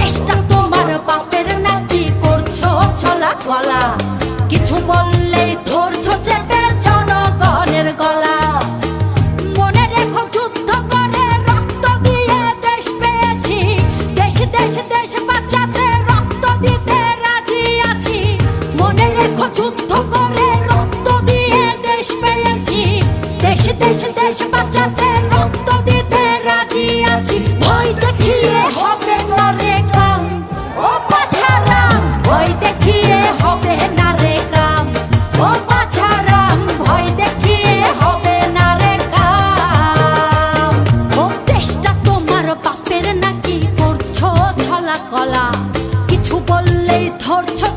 দেশটা তোমার বাপের নাকি করছো ছলা গলা, কিছু বললেই ধরছো চেপে জনগণের গলা। মনে রেখো যুদ্ধ করে রক্ত দিয়ে দেশ পেয়েছি, দেশ দেশ দেশ বাঁচাতে রক্ত দিতে রাজি আছি। মনে রেখো যুদ্ধ করে রক্ত দিয়ে দেশ পেয়েছি, দেশ দেশ দেশ বাঁচাতে রক্ত দিতে রাজি আছি। ভয় দেখিয়ে হবে না রে কাম, ও বাছারাম ভয় দেখিয়ে হবে না রে কাম, ও বাছারাম ভয় দেখিয়ে হবে না রে কাম। ও দেশটা তোমার বাপের নাকি করছো ছলা কলা, কিছু বললেই ধরছো